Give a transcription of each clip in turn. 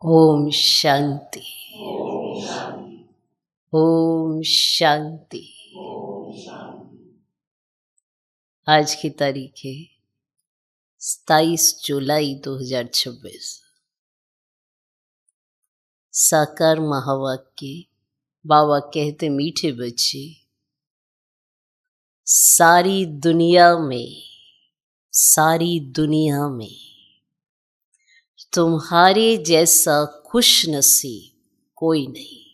ओम शांति। ओम शांति। आज की तारीख है 27 जुलाई 2026। साकार महावाक्य। बाबा कहते, मीठे बच्चे, सारी दुनिया में तुम्हारे जैसा खुश नसीब कोई नहीं।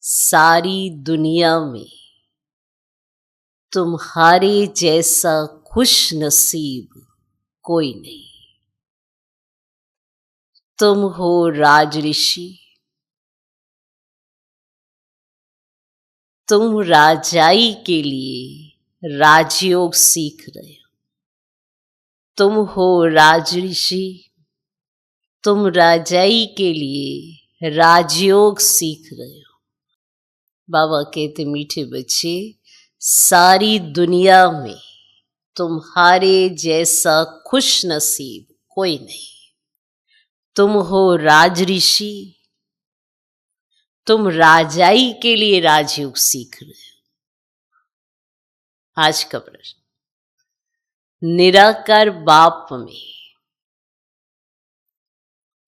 सारी दुनिया में तुम्हारे जैसा खुश नसीब कोई नहीं। तुम हो राजऋषि, तुम राजाई के लिए राजयोग सीख रहे हो। तुम हो राजऋषि, तुम राजाई के लिए राजयोग सीख रहे हो। बाबा कहते, मीठे बच्चे, सारी दुनिया में तुम्हारे जैसा खुश नसीब कोई नहीं। तुम हो राजऋषि, तुम राजाई के लिए राजयोग सीख रहे हो। आज का प्रश्न, निराकार बाप में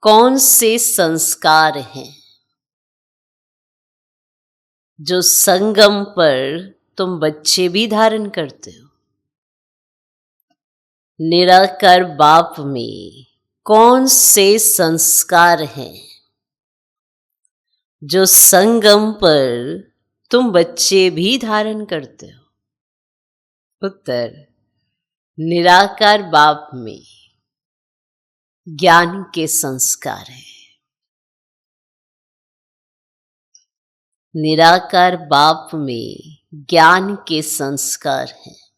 कौन से संस्कार हैं जो संगम पर तुम बच्चे भी धारण करते हो? निराकार बाप में कौन से संस्कार हैं जो संगम पर तुम बच्चे भी धारण करते हो? उत्तर, निराकार बाप में ज्ञान के संस्कार हैं। निराकार बाप में ज्ञान के संस्कार हैं।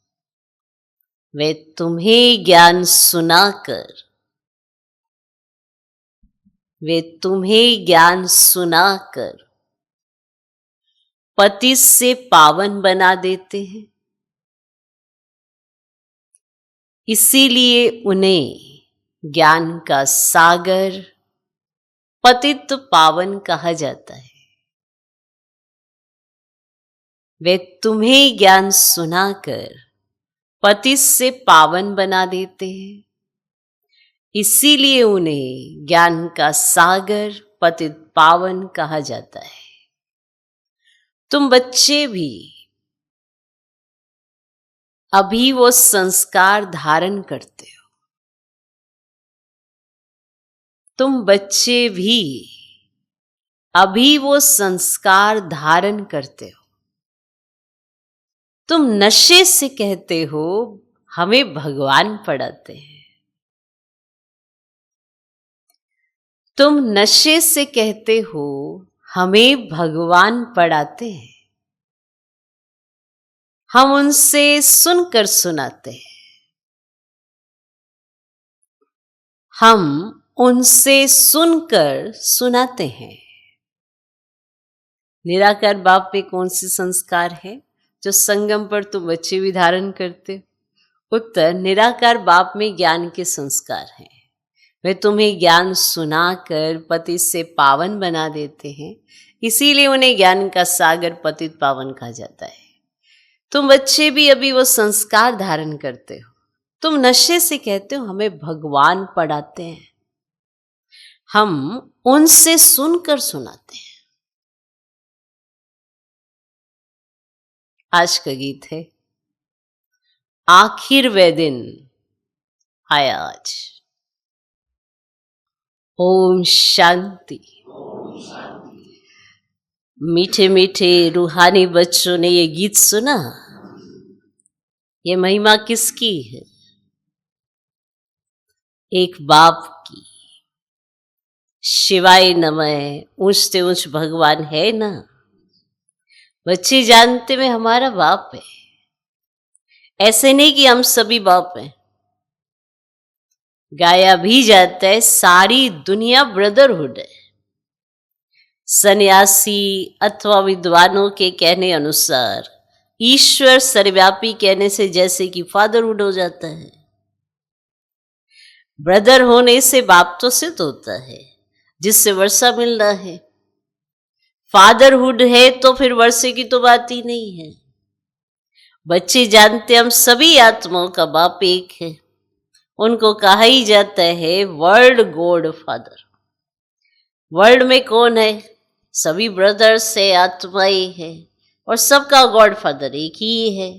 वे तुम्हें ज्ञान सुनाकर पतित से पावन बना देते हैं। इसीलिए उन्हें ज्ञान का सागर, पतित पावन कहा जाता है। वे तुम्हें ज्ञान सुनाकर पतित से पावन बना देते हैं। इसीलिए उन्हें ज्ञान का सागर, पतित पावन कहा जाता है। तुम बच्चे भी अभी वो संस्कार धारण करते हो। तुम बच्चे भी अभी वो संस्कार धारण करते हो। तुम नशे से कहते हो हमें भगवान पढ़ाते हैं। तुम नशे से कहते हो हमें भगवान पढ़ाते हैं। हम उनसे सुनकर सुनाते हैं। हम उनसे सुनकर सुनाते हैं। निराकार बाप पे कौन से संस्कार है जो संगम पर तुम बच्चे भी धारण करते हो? उत्तर, निराकार बाप में ज्ञान के संस्कार हैं। वे तुम्हें ज्ञान सुनाकर पतित से पावन बना देते हैं। इसीलिए उन्हें ज्ञान का सागर, पतित पावन कहा जाता है। तुम बच्चे भी अभी वो संस्कार धारण करते हो। तुम नशे से कहते हो हमें भगवान पढ़ाते हैं। हम उनसे सुनकर सुनाते हैं। आज का गीत है, आखिर वे दिन आया आज। ओम शांति। मीठे मीठे रूहानी बच्चों ने ये गीत सुना। ये महिमा किसकी है? एक बाप की। शिवाय नमः, ऊंचते ऊंच भगवान है ना। बच्चे जानते में हमारा बाप है। ऐसे नहीं कि हम सभी बाप हैं। गाया भी जाता है, सारी दुनिया ब्रदरहुड है। सन्यासी अथवा विद्वानों के कहने अनुसार ईश्वर सर्वव्यापी कहने से जैसे कि फादरहुड हो जाता है। ब्रदर होने से बाप तो सिद्ध होता है, जिससे वर्षा मिलना है। फादरहुड है तो फिर वर्षे की तो बात ही नहीं है। बच्चे जानते हम सभी आत्माओं का बाप एक है। उनको कहा ही जाता है वर्ल्ड गॉड फादर। वर्ल्ड में कौन है? सभी ब्रदर्स है, आत्माएं है, और सबका गॉड फादर एक ही है।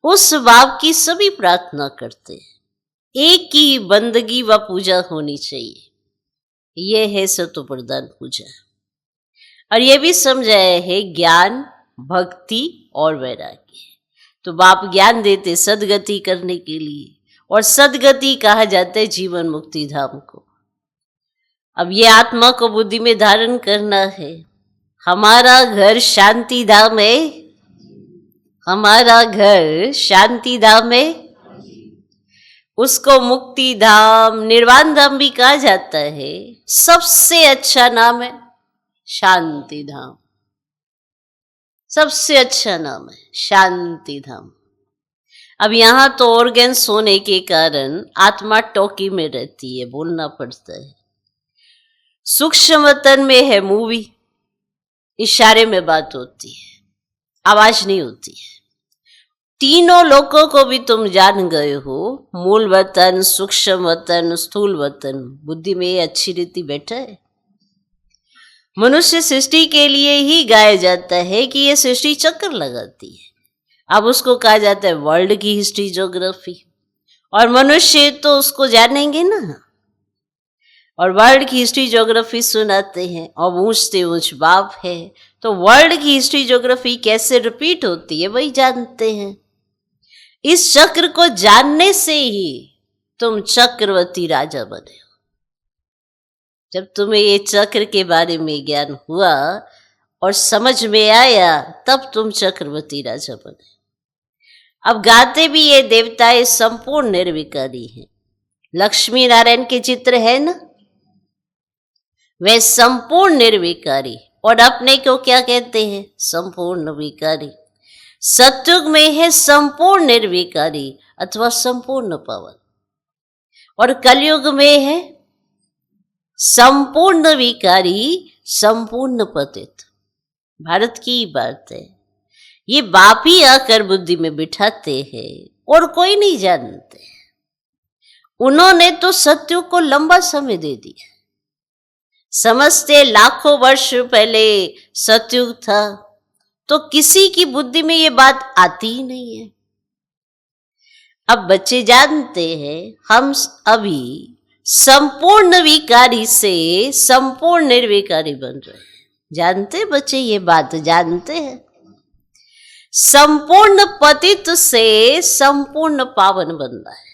उस बाप की सभी प्रार्थना करते हैं। एक ही बंदगी व पूजा होनी चाहिए। यह है सत्व प्रदान पूजा। और यह भी समझाया है ज्ञान, भक्ति और वैराग्य। तो बाप ज्ञान देते सदगति करने के लिए, और सदगति कहा जाता है जीवन मुक्ति धाम को। अब ये आत्मा को बुद्धि में धारण करना है। हमारा घर शांति धाम है। हमारा घर शांति धाम है। उसको मुक्ति धाम, निर्वाण धाम भी कहा जाता है। सबसे अच्छा नाम है शांति धाम। सबसे अच्छा नाम है शांति धाम। अब यहां तो ऑर्गन्स होने के कारण आत्मा टोकी में रहती है, बोलना पड़ता है। सूक्ष्म वतन में है मूवी, इशारे में बात होती है, आवाज नहीं होती है। तीनों लोगों को भी तुम जान गए हो, मूल वतन, सूक्ष्म वतन, स्थूल वतन। बुद्धि में ये अच्छी रीति बैठा है। मनुष्य सृष्टि के लिए ही गाया जाता है कि ये सृष्टि चक्कर लगाती है। अब उसको कहा जाता है वर्ल्ड की हिस्ट्री ज्योग्राफी, और मनुष्य तो उसको जानेंगे ना। और वर्ल्ड की हिस्ट्री ज्योग्राफी सुनाते हैं, और ऊंच से ऊंच बाप है, तो वर्ल्ड की हिस्ट्री ज्योग्राफी कैसे रिपीट होती है वही जानते हैं। इस चक्र को जानने से ही तुम चक्रवर्ती राजा बने हो। जब तुम्हें ये चक्र के बारे में ज्ञान हुआ और समझ में आया, तब तुम चक्रवर्ती राजा बने। अब गाते भी ये देवताएं संपूर्ण निर्विकारी हैं। लक्ष्मी नारायण के चित्र है ना, वे संपूर्ण निर्विकारी, और अपने को क्या कहते हैं? संपूर्ण विकारी। सतयुग में है संपूर्ण निर्विकारी अथवा संपूर्ण पावन, और कलयुग में है संपूर्ण विकारी, संपूर्ण पतित। भारत की बात है। ये बाप ही आकर बुद्धि में बिठाते हैं और कोई नहीं जानते। उन्होंने तो सतयुग को लंबा समय दे दिया। समझते लाखों वर्ष पहले सतयुग था, तो किसी की बुद्धि में ये बात आती ही नहीं है। अब बच्चे जानते हैं हम अभी संपूर्ण विकारी से संपूर्ण निर्विकारी बन रहे हैं। जानते बच्चे ये बात जानते हैं। संपूर्ण पतित से संपूर्ण पावन बनना है।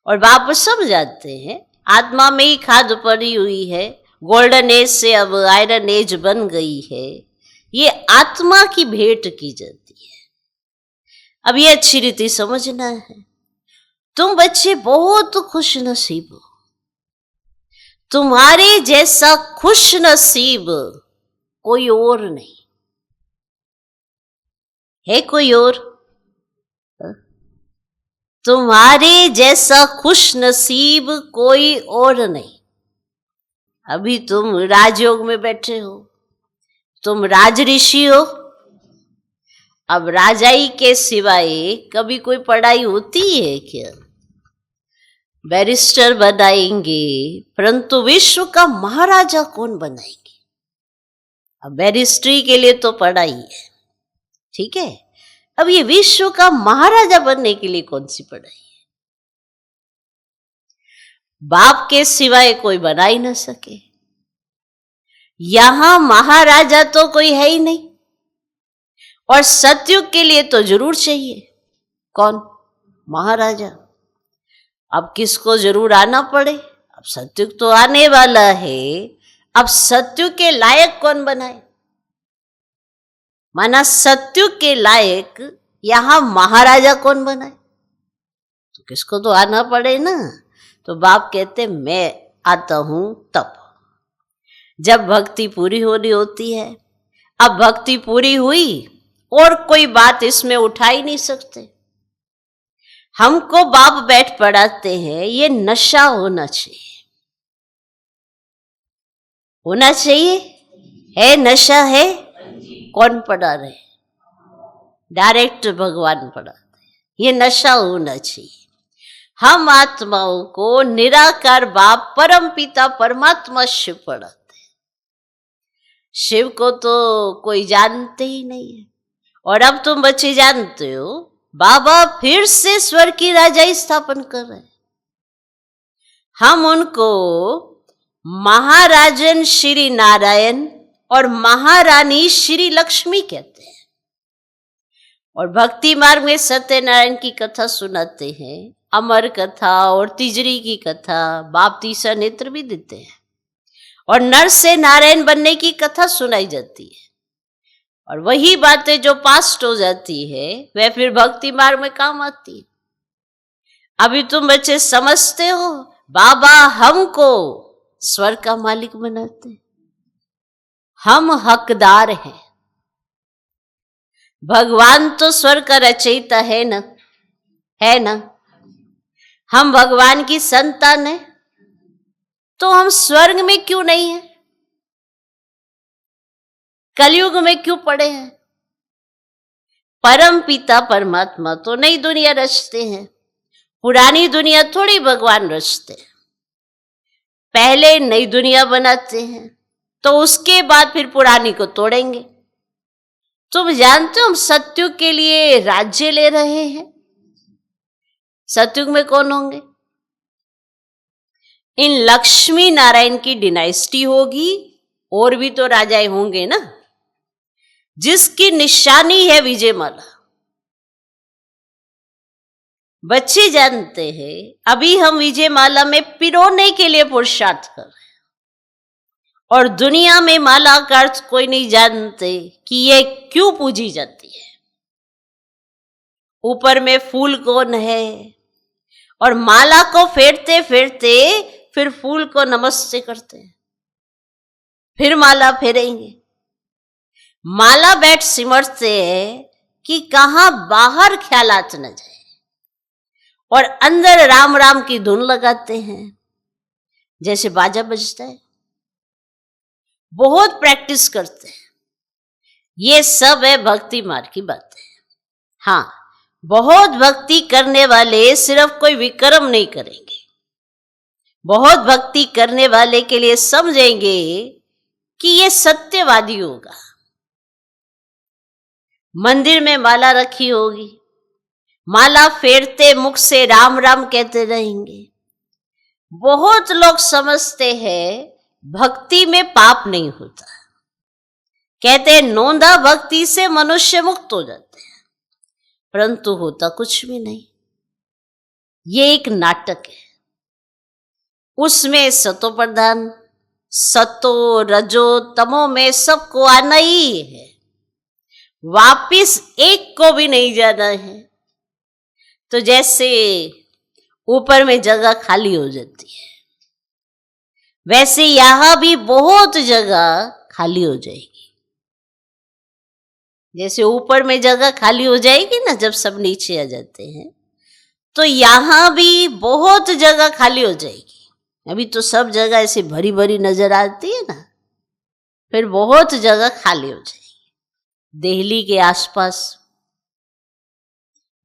और बाप समझाते हैं आत्मा में ही खाद पड़ी हुई है। गोल्डन एज से अब आयरन एज बन गई है। ये आत्मा की भेंट की जाती है। अब ये अच्छी रीति समझना है। तुम बच्चे बहुत खुश नसीब हो। तुम्हारे जैसा खुश नसीब कोई और नहीं है। कोई और? तुम्हारे जैसा खुश नसीब कोई और नहीं। अभी तुम राजयोग में बैठे हो, तुम राज ऋषि हो। अब राजाई के सिवाय कभी कोई पढ़ाई होती है क्या? बैरिस्टर बनाएंगे, परंतु विश्व का महाराजा कौन बनाएंगे? अब बैरिस्ट्री के लिए तो पढ़ाई है, ठीक है। अब ये विश्व का महाराजा बनने के लिए कौन सी पढ़ाई है? बाप के सिवाय कोई बना ही ना सके। यहां महाराजा तो कोई है ही नहीं, और सतयुग के लिए तो जरूर चाहिए। कौन? महाराजा। अब किसको जरूर आना पड़े? अब सतयुग तो आने वाला है। अब सतयुग के लायक कौन बनाए? माना सतयुग के लायक यहां महाराजा कौन बनाए? तो किसको तो आना पड़े ना। तो बाप कहते मैं आता हूं तब, जब भक्ति पूरी होनी होती है। अब भक्ति पूरी हुई और कोई बात इसमें उठा ही नहीं सकते। हमको बाप बैठ पढ़ाते हैं, ये नशा होना चाहिए। होना चाहिए, है नशा है। कौन पढ़ा रहे? डायरेक्ट भगवान पढ़ाते हैं। ये नशा होना चाहिए। हम आत्माओं को निराकार बाप परम पिता परमात्मा शिव पढ़ाते हैं। शिव को तो कोई जानते ही नहीं है। और अब तुम बच्चे जानते हो, बाबा फिर से स्वर्ग की राजाई स्थापन कर रहे हैं। हम उनको महाराजन श्री नारायण और महारानी श्री लक्ष्मी कहते हैं। और भक्ति मार्ग में सत्यनारायण की कथा सुनाते हैं, अमर कथा और तिजरी की कथा, बाप तीसरा नेत्र भी देते हैं। और नर से नारायण बनने की कथा सुनाई जाती है। और वही बातें जो पास्ट हो जाती है वह फिर भक्ति मार्ग में काम आती है। अभी तुम बच्चे समझते हो, बाबा हमको स्वर्ग का मालिक बनाते, हम हकदार हैं। भगवान तो स्वर्ग का रचयिता है ना, है ना। हम भगवान की संतान हैं, तो हम स्वर्ग में क्यों नहीं हैं? कलयुग में क्यों पड़े हैं? परम पिता परमात्मा तो नई दुनिया रचते हैं, पुरानी दुनिया थोड़ी भगवान रचते हैं। पहले नई दुनिया बनाते हैं, तो उसके बाद फिर पुरानी को तोड़ेंगे। तुम जानते हो हम सतयुग के लिए राज्य ले रहे हैं। सतयुग में कौन होंगे? इन लक्ष्मी नारायण की डिनाइस्टी होगी, और भी तो राजाएं होंगे ना, जिसकी निशानी है विजयमाला। बच्चे जानते हैं, अभी हम विजयमाला में पिरोने के लिए पुरुषार्थ कर रहे हैं। और दुनिया में माला का अर्थ कोई नहीं जानते कि ये क्यों पूजी जाती है। ऊपर में फूल कौन है, और माला को फेरते फेरते फिर फूल को नमस्ते करते हैं, फिर माला फेरेंगे। माला बैठ सिमरते हैं कि कहां बाहर ख्यालात न जाए, और अंदर राम राम की धुन लगाते हैं, जैसे बाजा बजता है। बहुत प्रैक्टिस करते हैं। ये सब है भक्ति मार्ग की बातें। हाँ, बहुत भक्ति करने वाले सिर्फ कोई विक्रम नहीं करेंगे। बहुत भक्ति करने वाले के लिए समझेंगे कि ये सत्यवादी होगा। मंदिर में माला रखी होगी, माला फेरते मुख से राम राम कहते रहेंगे। बहुत लोग समझते हैं भक्ति में पाप नहीं होता। कहते हैं नोंदा भक्ति से मनुष्य मुक्त हो जाते हैं, परंतु होता कुछ भी नहीं। ये एक नाटक है। उसमें सतो प्रधान, सतो रजो तमो में सबको आना ही है, वापिस एक को भी नहीं जाना है। तो जैसे ऊपर में जगह खाली हो जाती है, वैसे यहां भी बहुत जगह खाली हो जाएगी। जैसे ऊपर में जगह खाली हो जाएगी ना जब सब नीचे आ जाते हैं, तो यहां भी बहुत जगह खाली हो जाएगी। अभी तो सब जगह ऐसे भरी भरी नजर आती है ना, फिर बहुत जगह खाली हो जाएगी। दिल्ली के आसपास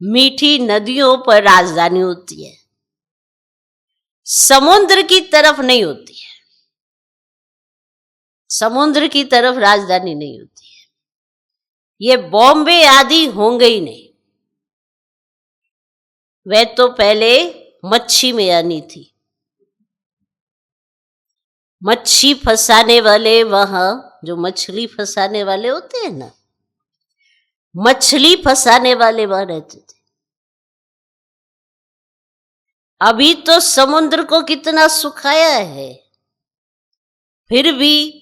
मीठी नदियों पर राजधानी होती है, समुद्र की तरफ नहीं होती है। समुद्र की तरफ राजधानी नहीं होती है। ये बॉम्बे आदि होंगे ही नहीं। वह तो पहले मच्छी में आनी थी। मच्छी फंसाने वाले वहां, जो मछली फंसाने वाले होते हैं ना, मछली फंसाने वाले वहां रहते थे। अभी तो समुद्र को कितना सुखाया है, फिर भी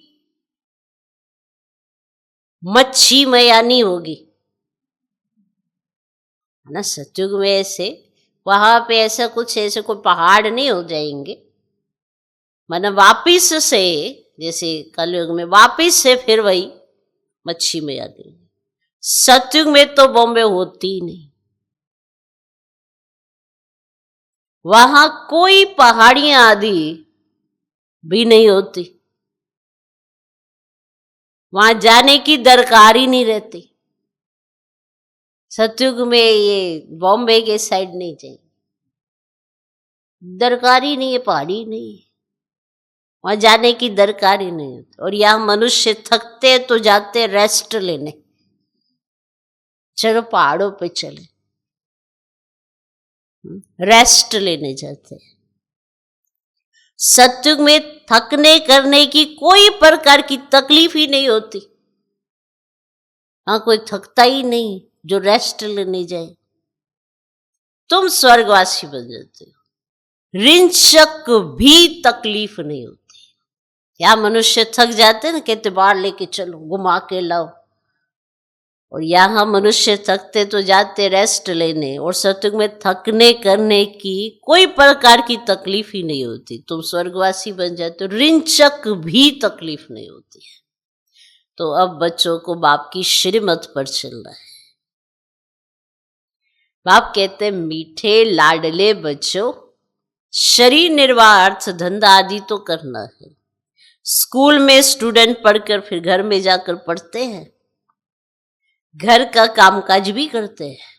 मच्छी मयानी होगी ना। सतयुग में ऐसे वहां पे ऐसा कुछ, ऐसे कोई पहाड़ नहीं हो जाएंगे। मतलब वापिस से, जैसे कलयुग में वापिस से फिर वही मच्छी मयानी। सतयुग में तो बॉम्बे होती ही नहीं। वहां कोई पहाड़ियां आदि भी नहीं होती, वहां जाने की दरकार ही नहीं रहती। सतयुग में ये बॉम्बे के साइड नहीं चाहिए, दरकार ही नहीं है, पहाड़ी नहीं है, वहां जाने की दरकार ही नहीं होती। और यहां मनुष्य थकते तो जाते रेस्ट लेने, चलो पहाड़ों पे चले, रेस्ट लेने जाते हैं। सतयुग में थकने करने की कोई प्रकार की तकलीफ ही नहीं होती, हाँ कोई थकता ही नहीं जो रेस्ट लेने जाए। तुम स्वर्गवासी बन जाते हो, रिंचक भी तकलीफ नहीं होती। या मनुष्य थक जाते ना, कहते बाहर लेके चलो, घुमा के लाओ, और यहां मनुष्य थकते तो जाते रेस्ट लेने, और सतयुग में थकने करने की कोई प्रकार की तकलीफ ही नहीं होती। तुम स्वर्गवासी बन जाते हो, रिंचक भी तकलीफ नहीं होती है। तो अब बच्चों को बाप की श्रीमत पर चलना है। बाप कहते हैं, मीठे लाडले बच्चों, शरीर निर्वाह अर्थ धंधा आदि तो करना है। स्कूल में स्टूडेंट पढ़कर फिर घर में जाकर पढ़ते हैं, घर का कामकाज भी करते हैं।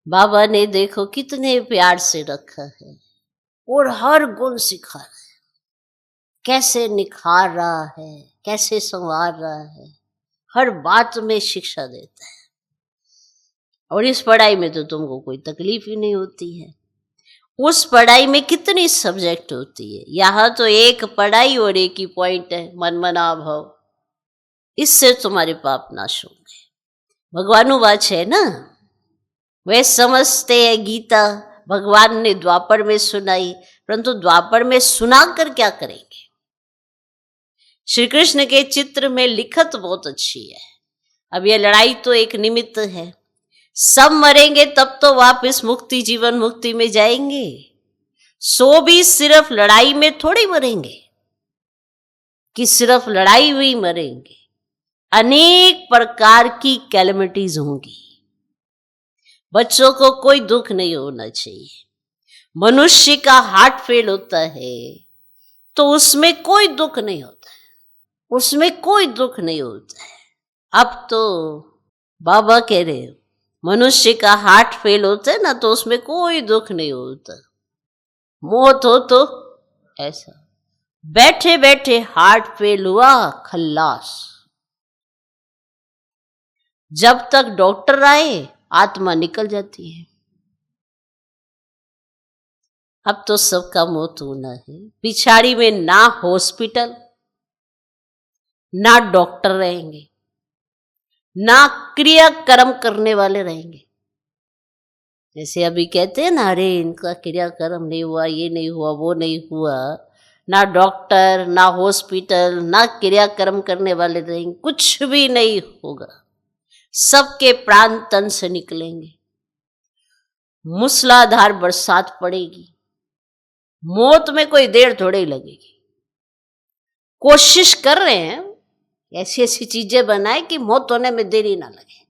बाबा ने देखो कितने प्यार से रखा है और हर गुण सिखा रहा है, कैसे निखार रहा है, कैसे संवार रहा है, हर बात में शिक्षा देता है। और इस पढ़ाई में तो तुमको कोई तकलीफ ही नहीं होती है। उस पढ़ाई में कितनी सब्जेक्ट होती है, यहाँ तो एक पढ़ाई और एक ही पॉइंट है, मन मना भाव, इससे तुम्हारे पाप नाश होंगे। भगवानुवाच है ना, वे समझते हैं गीता भगवान ने द्वापर में सुनाई, परंतु द्वापर में सुनाकर क्या करेंगे। श्री कृष्ण के चित्र में लिखत बहुत अच्छी है। अब यह लड़ाई तो एक निमित्त है, सब मरेंगे तब तो वापस मुक्ति जीवन मुक्ति में जाएंगे, सो भी सिर्फ लड़ाई में थोड़ी मरेंगे कि सिर्फ लड़ाई हुई मरेंगे, अनेक प्रकार की कैलेमिटीज होंगी। बच्चों को कोई दुख नहीं होना चाहिए। मनुष्य का हार्ट फेल होता है तो उसमें कोई दुख नहीं होता है, उसमें कोई दुख नहीं होता है। अब तो बाबा कह रहे हो, मनुष्य का हार्ट फेल होता है ना तो उसमें कोई दुख नहीं होता। मौत हो तो ऐसा, बैठे बैठे हार्ट फेल हुआ, खल्लास। जब तक डॉक्टर आए आत्मा निकल जाती है। अब तो सबका मौत होना है, पिछाड़ी में ना हॉस्पिटल ना डॉक्टर रहेंगे, ना क्रिया कर्म करने वाले रहेंगे। जैसे अभी कहते हैं ना, अरे इनका क्रिया कर्म नहीं हुआ, ये नहीं हुआ, वो नहीं हुआ, ना डॉक्टर ना हॉस्पिटल ना क्रिया कर्म करने वाले रहेंगे, कुछ भी नहीं होगा। सबके प्राण तन से निकलेंगे, मूसलाधार बरसात पड़ेगी, मौत में कोई देर थोड़ी लगेगी। कोशिश कर रहे हैं ऐसी ऐसी चीजें बनाए कि मौत होने में देरी ना लगे।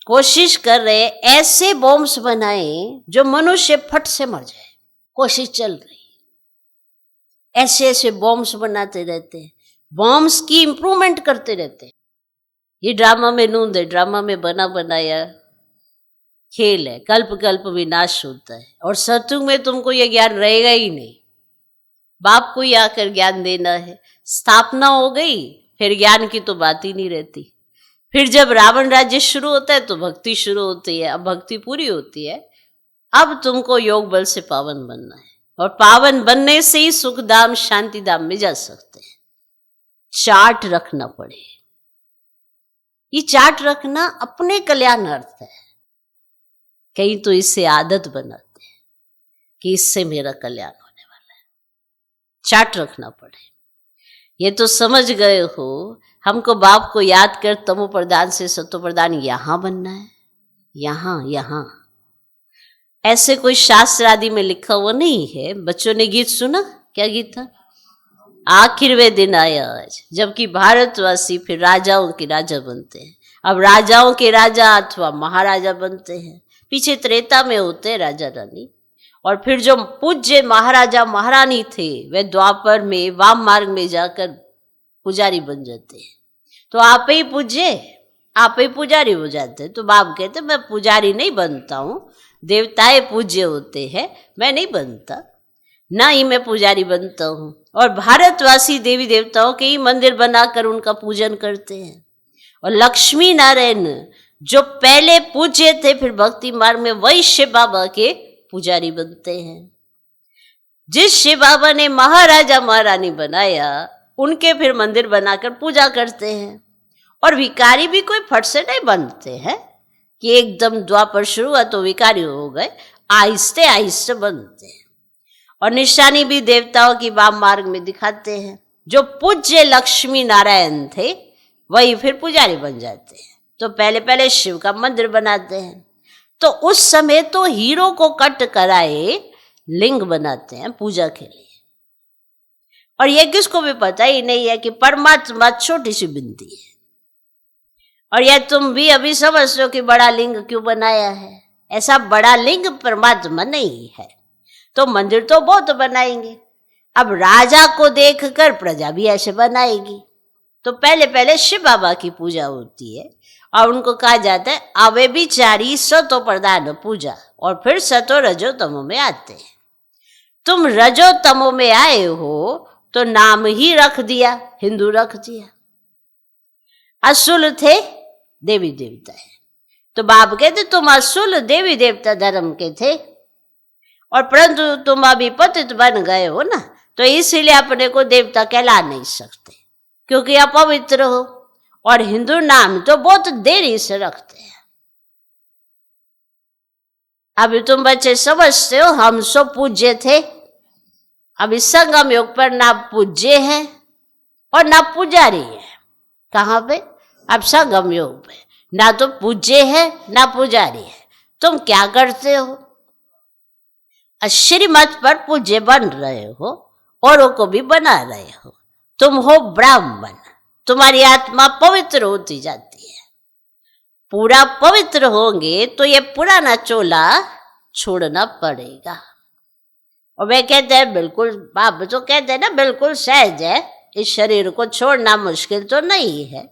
कोशिश कर रहे हैं ऐसे बॉम्ब्स बनाए जो मनुष्य फट से मर जाए, कोशिश चल रही है। ऐसे ऐसे बॉम्ब्स बनाते रहते हैं, बॉम्ब्स की इंप्रूवमेंट करते रहते हैं। ये ड्रामा में नूंद है, ड्रामा में बना बनाया खेल है, कल्प कल्प विनाश होता है। और सतयुग में तुमको यह ज्ञान रहेगा ही नहीं, बाप को ही आकर ज्ञान देना है। स्थापना हो गई फिर ज्ञान की तो बात ही नहीं रहती। फिर जब रावण राज्य शुरू होता है तो भक्ति शुरू होती है। अब भक्ति पूरी होती है, अब तुमको योग बल से पावन बनना है, और पावन बनने से ही सुख धाम शांति धाम में जा सकते हैं। चार्ट रखना पड़े, ये चार्ट रखना अपने कल्याण अर्थ है। कहीं तो इससे आदत बनाते हैं कि इससे मेरा कल्याण होने वाला है, चार्ट रखना पड़े। ये तो समझ गए हो, हमको बाप को याद कर तमो प्रधान से सतो प्रधान यहां बनना है, यहां यहां। ऐसे कोई शास्त्र आदि में लिखा हुआ नहीं है। बच्चों ने गीत सुना, क्या गीत था? आखिर वे दिन आया आज जबकि भारतवासी फिर राजाओं के राजा बनते हैं। अब राजाओं के राजा अथवा महाराजा बनते हैं। पीछे त्रेता में होते हैं राजा रानी, और फिर जो पूज्य महाराजा महारानी थे वे द्वापर में वाम मार्ग में जाकर पुजारी बन जाते हैं। तो आप ही पूज्य, आप ही पुजारी हो जाते। तो बाप कहते मैं पुजारी नहीं बनता हूँ, देवताएं पूज्य होते हैं, मैं नहीं बनता, ना ही मैं पुजारी बनता हूँ। और भारतवासी देवी देवताओं के ही मंदिर बनाकर उनका पूजन करते हैं। और लक्ष्मी नारायण जो पहले पूज्य थे फिर भक्ति मार्ग में वही शिव बाबा के पुजारी बनते हैं। जिस शिव बाबा ने महाराजा महारानी बनाया उनके फिर मंदिर बनाकर पूजा करते हैं। और विकारी भी कोई फट से नहीं बनते हैं कि एकदम द्वापर शुरू हुआ तो विकारी हो गए, आहिस्ते आहिस्ते बनते हैं। और निशानी भी देवताओं की वाम मार्ग में दिखाते हैं। जो पूज्य लक्ष्मी नारायण थे वही फिर पुजारी बन जाते हैं। तो पहले पहले शिव का मंदिर बनाते हैं। तो उस समय तो हीरो को कट कराए लिंग बनाते हैं पूजा के लिए। और ये किसको भी पता ही नहीं है कि परमात्मा छोटी सी बिंदी है। और यह तुम भी अभी समझते हो कि बड़ा लिंग क्यों बनाया है। ऐसा बड़ा लिंग परमात्मा नहीं है। तो मंदिर तो बहुत बनाएंगे। अब राजा को देखकर प्रजा भी ऐसे बनाएगी। तो पहले पहले शिव बाबा की पूजा होती है और उनको कहा जाता है अवे बिचारी सतो प्रधान पूजा। और फिर सतो रजो तमो में आते हैं। तुम रजो तमो में आए हो तो नाम ही रख दिया, हिंदू रख दिया। असुल थे देवी देवता है। तो बाप कहते तुम असुल देवी देवता धर्म के थे और परंतु तुम अभी पतित बन गए हो ना, तो इसीलिए अपने को देवता कहला नहीं सकते क्योंकि अपवित्र हो। और हिंदू नाम तो बहुत देरी से रखते हैं। अभी तुम बच्चे समझते हो हम सब पूज्य थे। अभी संगम योग पर ना पूज्य है और ना पुजारी है। कहाँ पे? अब संगम योग पे ना तो पूज्य है ना पुजारी है। तुम क्या करते हो? श्रीमत पर पूज्य बन रहे हो, औरों को भी बना रहे हो। तुम हो ब्राह्मण, तुम्हारी आत्मा पवित्र होती जाती है। पूरा पवित्र होंगे तो ये पुराना चोला छोड़ना पड़ेगा। और वे कहते हैं बिल्कुल, बाप तो कहते हैं ना बिल्कुल सहज है, इस शरीर को छोड़ना मुश्किल तो नहीं है।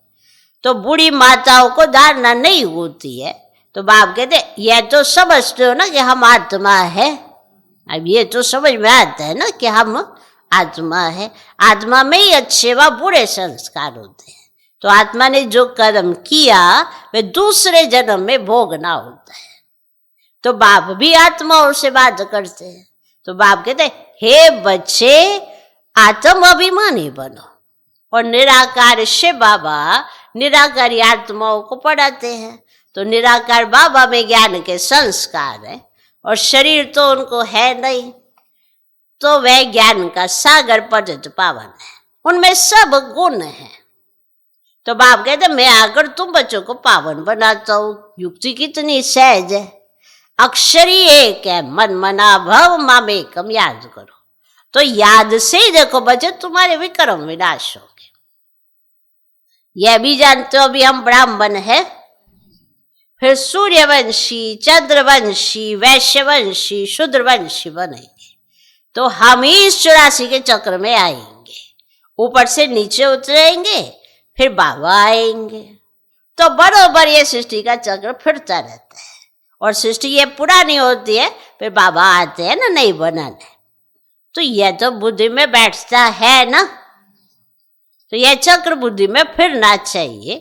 तो बूढ़ी माताओं को धारणा नहीं होती है। तो बाप कहते ये तो समझते हो ना कि हम आत्मा है। अब ये तो समझ में आता है ना कि हम आत्मा है। आत्मा में ही अच्छे व बुरे संस्कार होते हैं। तो आत्मा ने जो कर्म किया वे दूसरे जन्म में भोगना होता है। तो बाप भी आत्माओं से बात करते हैं। तो बाप कहते हे बच्चे आत्म अभिमानी बनो। और निराकार शिव बाबा निराकारी आत्माओं को पढ़ाते हैं। तो निराकार बाबा में ज्ञान के संस्कार है और शरीर तो उनको है नहीं। तो वह ज्ञान का सागर पतित पावन है, उनमें सब गुण है। तो बाप कहते मैं आकर तुम बच्चों को पावन बनाता हूं। युक्ति कितनी सहज है। अक्षरी एक है, मन मना भव मामेकम याद करो। तो याद से ही देखो बच्चे तुम्हारे विक्रम विनाश होंगे। यह भी जानते हो अभी हम ब्राह्मण है, फिर सूर्यवंशी, चंद्रवंशी, वैश्यवंशी, शूद्रवंशी बनेंगे। तो हम ही इस 84 के चक्र में आएंगे, ऊपर से नीचे उतरेंगे, फिर बाबा आएंगे। तो बरोबर ये सृष्टि का चक्र फिरता रहता है। और सृष्टि ये पुरानी होती है, फिर बाबा आते हैं ना नई बनाने। तो यह तो बुद्धि में बैठता है ना। तो यह चक्र बुद्धि में फिरना चाहिए।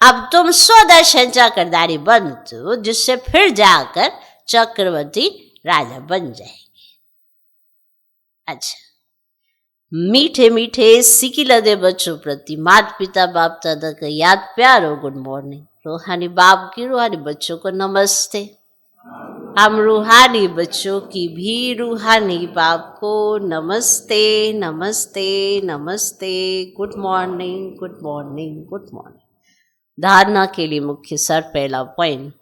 अब तुम स्वदर्शन चक्रधारी बनते हो, जिससे फिर जाकर चक्रवर्ती राजा बन जाएंगे। अच्छा, मीठे मीठे सिकी लदे बच्चों प्रति माता पिता बाप दादा का याद प्यार हो गुड मॉर्निंग। रूहानी बाप की रूहानी बच्चों को नमस्ते। हम रूहानी बच्चों की भी रूहानी बाप को नमस्ते नमस्ते नमस्ते। Good morning good morning good morning. धारणा के लिए मुख्य सर पहला पॉइंट,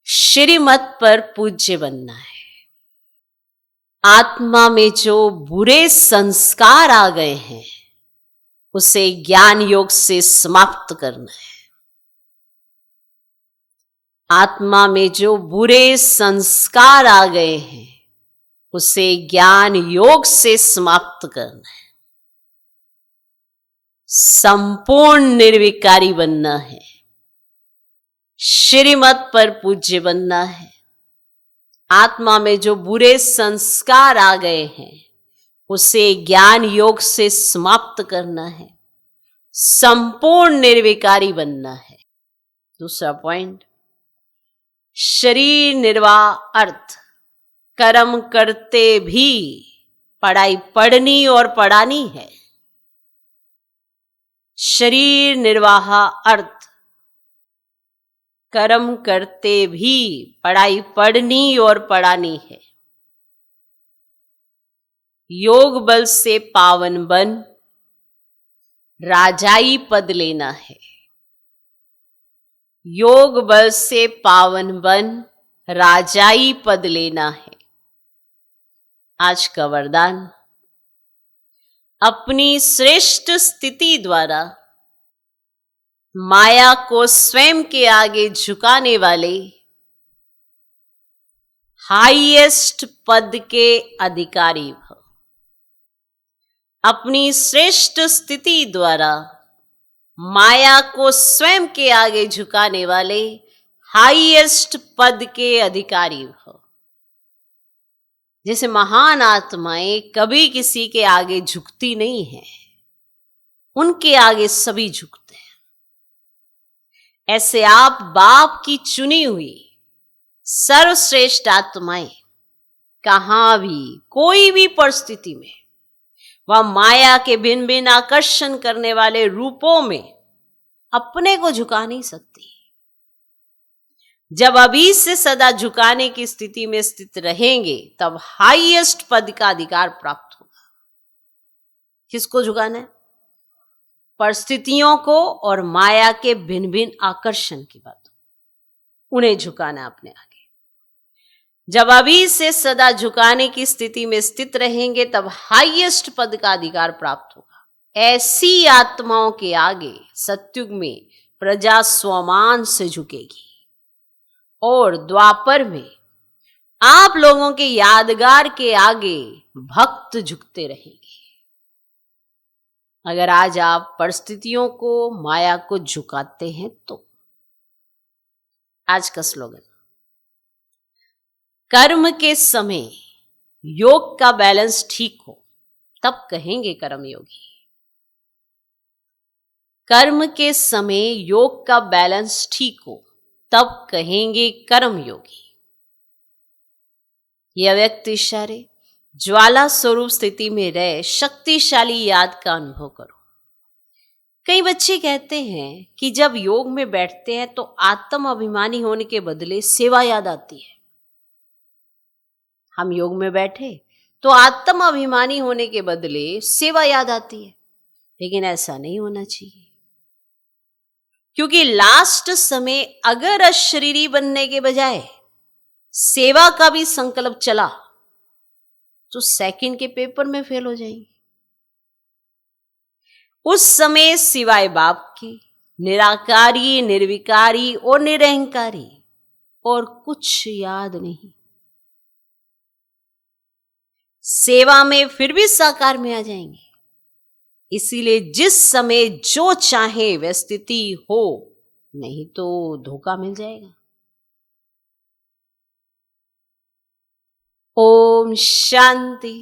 श्रीमत पर पूज्य बनना है। आत्मा में जो बुरे संस्कार आ गए हैं उसे ज्ञान योग से समाप्त करना है। आत्मा में जो बुरे संस्कार आ गए हैं उसे ज्ञान योग से समाप्त करना है, संपूर्ण निर्विकारी बनना है, श्रीमत पर पूज्य बनना है। आत्मा में जो बुरे संस्कार आ गए हैं उसे ज्ञान योग से समाप्त करना है, संपूर्ण निर्विकारी बनना है। दूसरा पॉइंट, शरीर निर्वाह अर्थ कर्म करते भी पढ़ाई पढ़नी और पढ़ानी है। शरीर निर्वाह अर्थ कर्म करते भी पढ़ाई पढ़नी और पढ़ानी है। योग बल से पावन बन राजाई पद लेना है। योग बल से पावन बन राजाई पद लेना है। आज का वरदान, अपनी श्रेष्ठ स्थिति द्वारा माया को स्वयं के आगे झुकाने वाले हाईएस्ट पद के अधिकारी भव। अपनी श्रेष्ठ स्थिति द्वारा माया को स्वयं के आगे झुकाने वाले हाईएस्ट पद के अधिकारी भव। जैसे महान आत्माएं कभी किसी के आगे झुकती नहीं है, उनके आगे सभी झुकते हैं। ऐसे आप बाप की चुनी हुई सर्वश्रेष्ठ आत्माएं कहां भी कोई भी परिस्थिति में वह माया के भिन्न भिन्न आकर्षण करने वाले रूपों में अपने को झुका नहीं सकती। जब अभी से सदा झुकाने की स्थिति में स्थित रहेंगे तब हाईएस्ट पद का अधिकार प्राप्त होगा। किसको झुकाना है? परिस्थितियों को और माया के भिन्न भिन्न आकर्षण की बात, उन्हें झुकाना है अपने आगे। जब अभी से सदा झुकाने की स्थिति में स्थित रहेंगे तब हाईएस्ट पद का अधिकार प्राप्त होगा। ऐसी आत्माओं के आगे सत्युग में प्रजा स्वमान से झुकेगी और द्वापर में आप लोगों के यादगार के आगे भक्त झुकते रहेंगे। अगर आज आप परिस्थितियों को माया को झुकाते हैं तो आज का स्लोगन, कर्म के समय योग का बैलेंस ठीक हो तब कहेंगे कर्म योगी। कर्म के समय योग का बैलेंस ठीक हो तब कहेंगे कर्म योगी। यह अव्यक्त इशारे ज्वाला स्वरूप स्थिति में रह शक्तिशाली याद का अनुभव करो। कई बच्चे कहते हैं कि जब योग में बैठते हैं तो आत्म अभिमानी होने के बदले सेवा याद आती है। हम योग में बैठे तो आत्म अभिमानी होने के बदले सेवा याद आती है, लेकिन ऐसा नहीं होना चाहिए। क्योंकि लास्ट समय अगर अशरीरी बनने के बजाय सेवा का भी संकल्प चला तो सेकंड के पेपर में फेल हो जाएंगे। उस समय सिवाय बाप के निराकारी, निर्विकारी और निरहंकारी और कुछ याद नहीं। सेवा में फिर भी साकार में आ जाएंगे। इसीलिए जिस समय जो चाहे वह स्थिति हो, नहीं तो धोखा मिल जाएगा। ओम शांति।